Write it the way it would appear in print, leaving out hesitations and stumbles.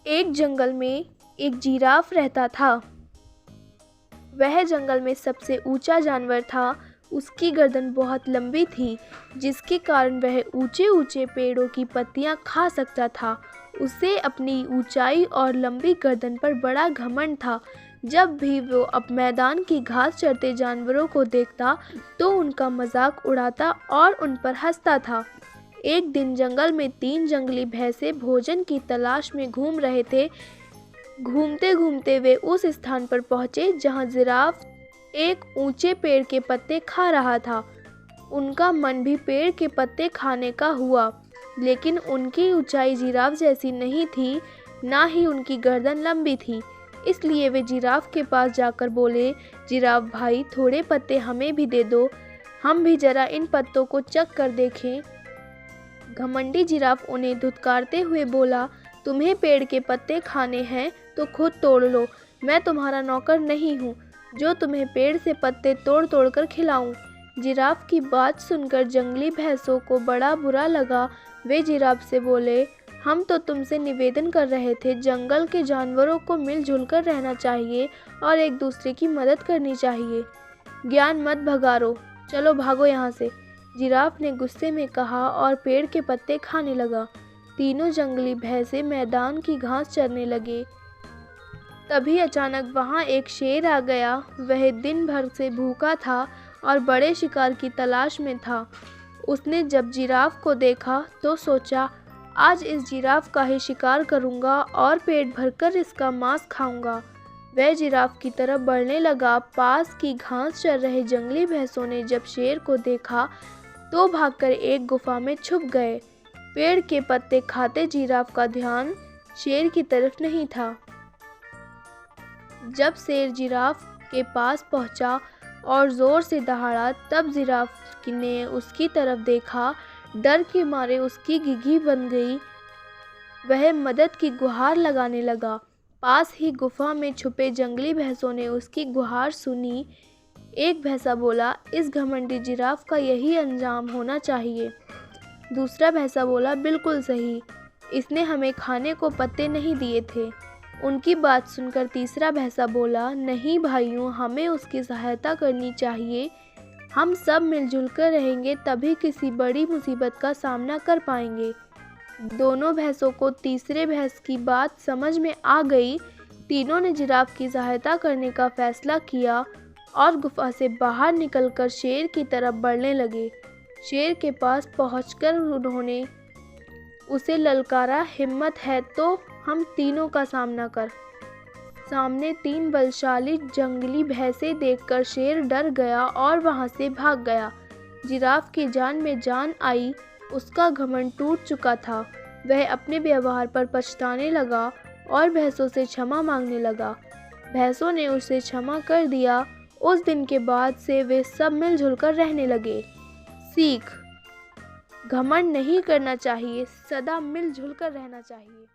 एक जंगल में एक जिराफ रहता था। वह जंगल में सबसे ऊंचा जानवर था। उसकी गर्दन बहुत लंबी थी, जिसके कारण वह ऊंचे ऊंचे पेड़ों की पत्तियां खा सकता था। उसे अपनी ऊंचाई और लंबी गर्दन पर बड़ा घमंड था। जब भी वो अब मैदान की घास चरते जानवरों को देखता तो उनका मजाक उड़ाता और उन पर हंसता था। एक दिन जंगल में 3 जंगली भैंसे भोजन की तलाश में घूम रहे थे। घूमते घूमते वे उस स्थान पर पहुंचे जहां जिराफ एक ऊंचे पेड़ के पत्ते खा रहा था। उनका मन भी पेड़ के पत्ते खाने का हुआ, लेकिन उनकी ऊंचाई जिराफ जैसी नहीं थी, ना ही उनकी गर्दन लंबी थी। इसलिए वे जिराफ के पास जाकर बोले, जिराफ भाई, थोड़े पत्ते हमें भी दे दो, हम भी जरा इन पत्तों को चख कर देखें। घमंडी जिराफ उन्हें धुतकारते हुए बोला, तुम्हें पेड़ के पत्ते खाने हैं तो खुद तोड़ लो, मैं तुम्हारा नौकर नहीं हूँ जो तुम्हें पेड़ से पत्ते तोड़ तोड़ कर खिलाऊं। जिराफ की बात सुनकर जंगली भैंसों को बड़ा बुरा लगा। वे जिराफ से बोले, हम तो तुमसे निवेदन कर रहे थे, जंगल के जानवरों को मिलजुल कर रहना चाहिए और एक दूसरे की मदद करनी चाहिए। ज्ञान मत भगारो, चलो भागो यहाँ से। जिराफ ने गुस्से में कहा और पेड़ के पत्ते खाने लगा। तीनों जंगली भैंसे मैदान की घास चरने लगे। तभी अचानक वहां एक शेर आ गया। वह दिन भर से भूखा था और बड़े शिकार की तलाश में था। उसने जब जिराफ को देखा तो सोचा, आज इस जिराफ का ही शिकार करूंगा और पेट भरकर इसका मांस खाऊंगा। वह जिराफ की तरफ बढ़ने लगा। पास की घास चर रहे जंगली भैंसों ने जब शेर को देखा तो भागकर एक गुफा में छुप गए। पेड़ के पत्ते खाते जिराफ का ध्यान शेर की तरफ नहीं था। जब शेर जिराफ के पास पहुंचा और जोर से दहाड़ा, तब जिराफ ने उसकी तरफ देखा। डर के मारे उसकी घिघी बन गई। वह मदद की गुहार लगाने लगा। पास ही गुफा में छुपे जंगली भैंसों ने उसकी गुहार सुनी। एक भैंसा बोला, इस घमंडी जिराफ का यही अंजाम होना चाहिए। दूसरा भैंसा बोला, बिल्कुल सही, इसने हमें खाने को पत्ते नहीं दिए थे। उनकी बात सुनकर तीसरा भैंसा बोला, नहीं भाइयों, हमें उसकी सहायता करनी चाहिए। हम सब मिलजुल कर रहेंगे तभी किसी बड़ी मुसीबत का सामना कर पाएंगे। दोनों भैंसों को तीसरे भैंस की बात समझ में आ गई। तीनों ने जिराफ की सहायता करने का फैसला किया और गुफा से बाहर निकलकर शेर की तरफ बढ़ने लगे। शेर के पास पहुंचकर उन्होंने उसे ललकारा, हिम्मत है तो हम तीनों का सामना कर। सामने 3 बलशाली जंगली भैंसे देखकर शेर डर गया और वहां से भाग गया। जिराफ की जान में जान आई। उसका घमंड टूट चुका था। वह अपने व्यवहार पर पछताने लगा और भैंसों से क्षमा मांगने लगा। भैंसों ने उसे क्षमा कर दिया। उस दिन के बाद से वे सब मिलजुल कर रहने लगे। सीख, घमंड नहीं करना चाहिए, सदा मिलजुल कर रहना चाहिए।